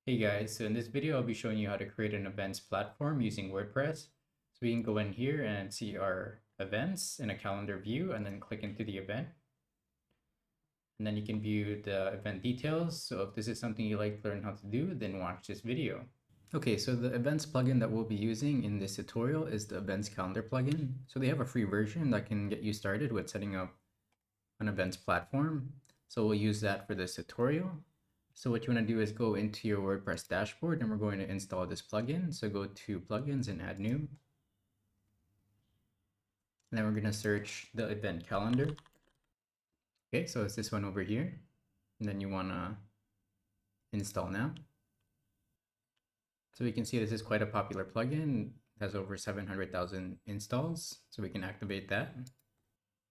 Hey guys, so in this video I'll be showing you how to create an events platform using WordPress. So we can go in here and see our events in a calendar view and then click into the event. And then you can view the event details. So if this is something you like to learn how to do, then watch this video. Okay, so the events plugin that we'll be using in this tutorial is the events calendar plugin. So they have a free version that can get you started with setting up an events platform. So we'll use that for this tutorial. So what you want to do is go into your WordPress dashboard and we're going to install this plugin. So go to plugins and add new. And then we're going to search the event calendar. Okay, so it's this one over here. And then you want to install now. So we can see this is quite a popular plugin. It has over 700,000 installs. So we can activate that.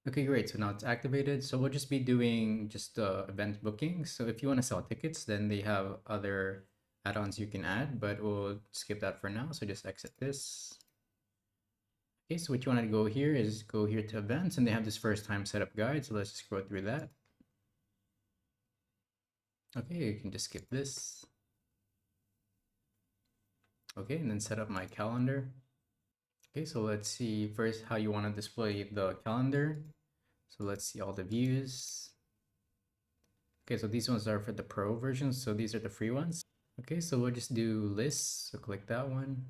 Okay, great. So now it's activated. So we'll just be doing just event bookings. So if you want to sell tickets, then they have other add-ons you can add, but we'll skip that for now. So just exit this. Okay, so what you want to go here is go here to events, and they have this first time setup guide. So let's just go through that. Okay, you can just skip this. Okay, and then set up my calendar. Okay, so let's see first how you want to display the calendar. So let's see all the views. Okay, so these ones are for the pro version, so these are the free ones. Okay, so we'll just do lists. So click that one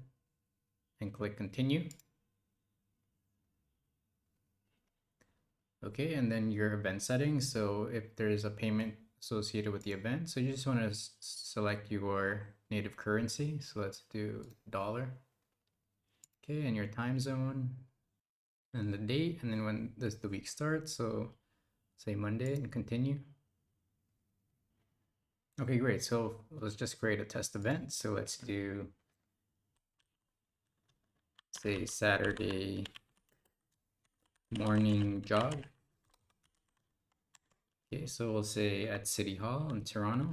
and click continue. Okay, and then your event settings. So if there's a payment associated with the event, so you just want to select your native currency. So let's do dollar. Okay, and your time zone and the date, and then when does the week start. So say Monday and continue. Okay, great. So let's just create a test event. So let's do, say, Saturday morning jog. Okay, so we'll say at City Hall in Toronto.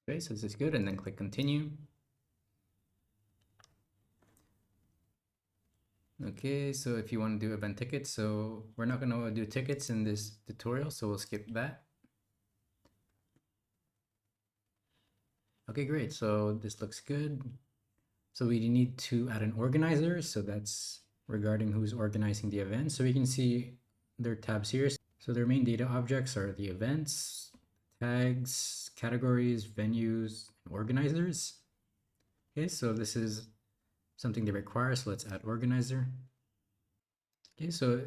Okay, so this is good, and then click continue. Okay, so if you want to do event tickets, so we're not going to do tickets in this tutorial, so we'll skip that. Okay, great. So this looks good. So we need to add an organizer. So that's regarding who's organizing the event. So we can see their tabs here. So their main data objects are the events, tags, categories, venues, and organizers. Okay, so this is something they require. So let's add organizer. Okay, so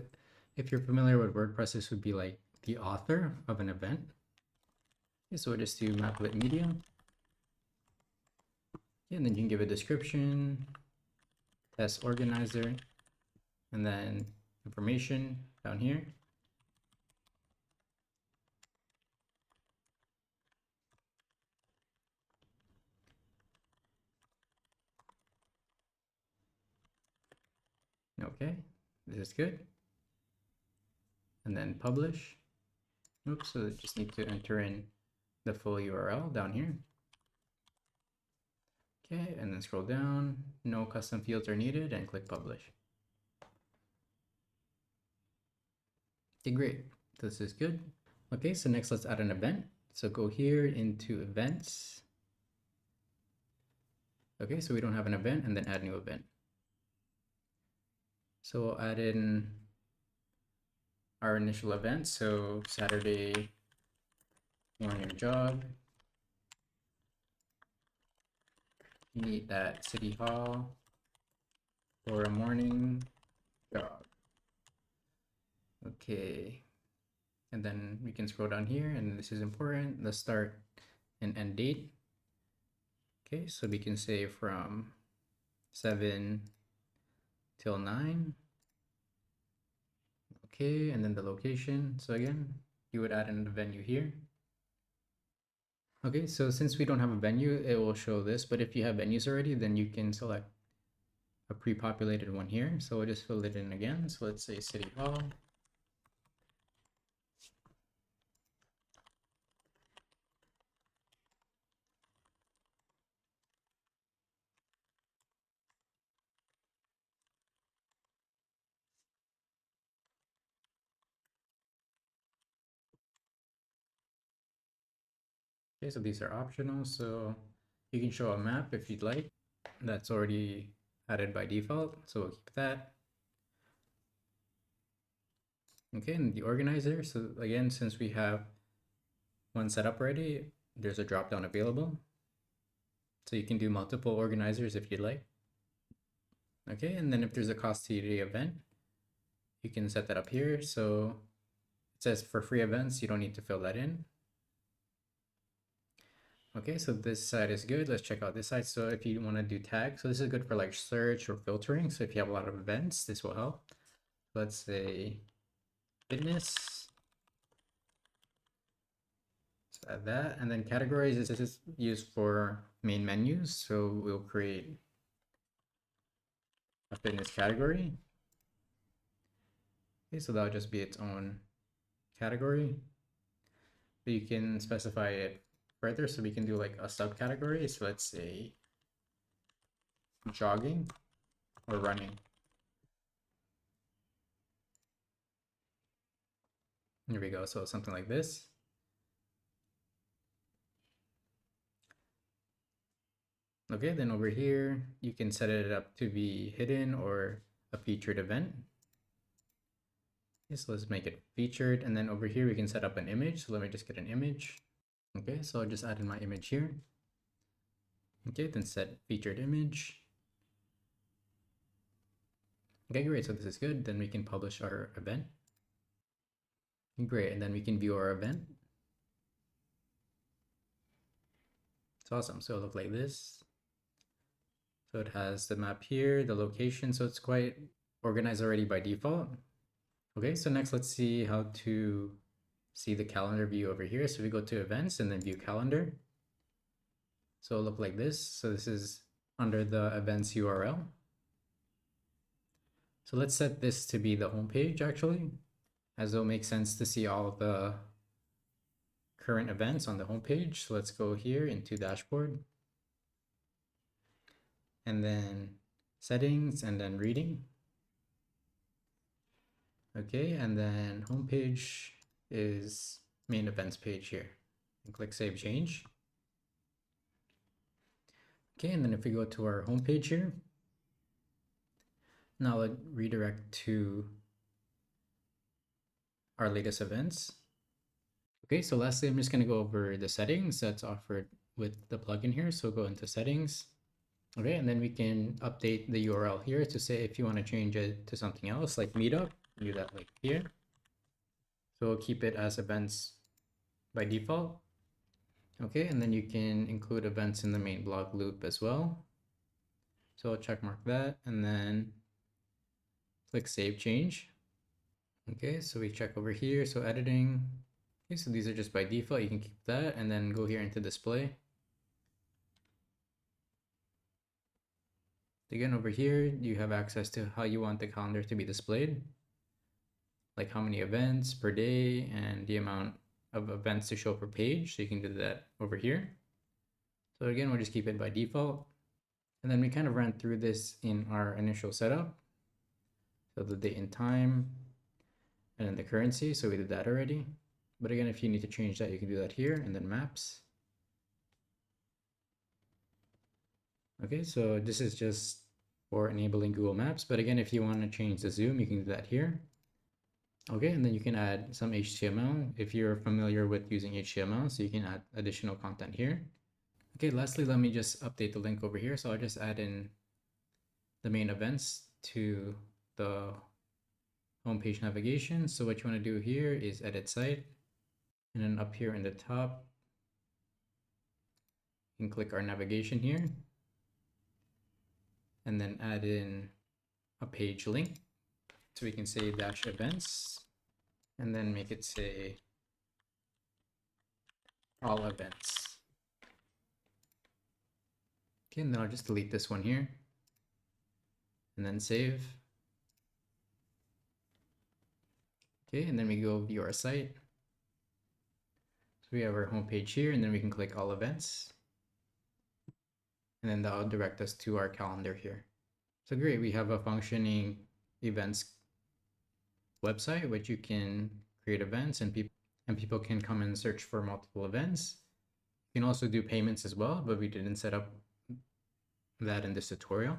if you're familiar with WordPress, this would be like the author of an event. Okay, so we'll just do Maplet Media. Okay, and then you can give a description, test organizer, and then information down here. Okay, this is good. And then publish. Oops, so just need to enter in the full URL down here. Okay, and then scroll down, no custom fields are needed, and click publish. Okay, great, this is good. Okay, so next let's add an event. So go here into events. Okay, so we don't have an event, and then add new event. So we'll add in our initial event. So Saturday morning jog. Meet at City Hall for a morning jog. Okay, and then we can scroll down here, and this is important, the start and end date. Okay, so we can say from 7 till 9. Okay, and then the location. So again, you would add in the venue here. Okay, so since we don't have a venue, it will show this, but if you have venues already, then you can select a pre-populated one here. So we'll just fill it in again. So let's say City Hall. Okay, so these are optional. So you can show a map if you'd like. That's already added by default, so we'll keep that. Okay, and the organizer. So again, since we have one set up already, there's a drop down available. So you can do multiple organizers if you'd like. Okay, and then if there's a cost to the event, you can set that up here. So it says for free events, you don't need to fill that in. Okay, so this side is good. Let's check out this side. So if you want to do tags, so this is good for like search or filtering. So if you have a lot of events, this will help. Let's say fitness. Let's add that. And then categories, this is used for main menus. So we'll create a fitness category. Okay, so that'll just be its own category. But you can specify it further. So we can do like a subcategory. So let's say jogging or running. Here we go. So something like this. Okay, then over here, you can set it up to be hidden or a featured event. Okay, so let's make it featured. And then over here, we can set up an image. So let me just get an image. Okay, so I'll just add in my image here. Okay, then set featured image. Okay, great. So this is good. Then we can publish our event. Great. And then we can view our event. It's awesome. So it'll look like this. So it has the map here, the location. So it's quite organized already by default. Okay, so next let's see how to see the calendar view over here. So we go to events and then view calendar. So it'll look like this. So this is under the events URL. So let's set this to be the home page actually, as it'll make sense to see all of the current events on the home page. So let's go here into dashboard and then settings and then reading. Okay, and then homepage is main events page here. And click save change. Okay, and then if we go to our homepage here, now let's redirect to our latest events. Okay, so lastly, I'm just going to go over the settings that's offered with the plugin here. So go into settings. Okay, and then we can update the URL here to say if you want to change it to something else like Meetup, do that like here. So we'll keep it as events by default. Okay, and then you can include events in the main blog loop as well. So I'll check mark that and then click save change. Okay, so we check over here. So editing. Okay, so these are just by default. You can keep that and then go here into display. Again, over here, you have access to how you want the calendar to be displayed, like how many events per day and the amount of events to show per page. So you can do that over here. So again, we'll just keep it by default. And then we kind of ran through this in our initial setup. So the date and time and then the currency. So we did that already. But again, if you need to change that, you can do that here and then maps. Okay, so this is just for enabling Google Maps. But again, if you want to change the zoom, you can do that here. Okay, and then you can add some HTML if you're familiar with using HTML, so you can add additional content here. Okay, lastly, let me just update the link over here. So I'll just add in the main events to the homepage navigation. So what you want to do here is edit site, and then up here in the top, you can click our navigation here, and then add in a page link. So we can say dash events, and then make it say all events. Okay, and then I'll just delete this one here, and then save. Okay, and then we go view our site. So we have our homepage here, and then we can click all events. And then that'll direct us to our calendar here. So great, we have a functioning events website, which you can create events and people can come and search for multiple events. You can also do payments as well, but we didn't set up that in this tutorial.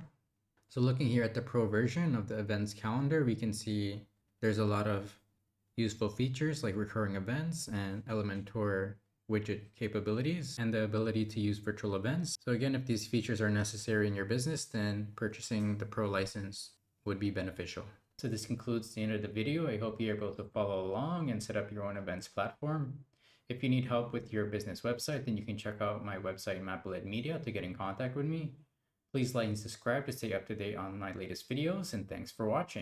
So looking here at the pro version of the events calendar, we can see there's a lot of useful features like recurring events and Elementor widget capabilities and the ability to use virtual events. So again, if these features are necessary in your business, then purchasing the pro license would be beneficial. So this concludes the end of the video. I hope you're able to follow along and set up your own events platform. If you need help with your business website, then you can check out my website, Maplet Media, to get in contact with me. Please like and subscribe to stay up to date on my latest videos, and thanks for watching.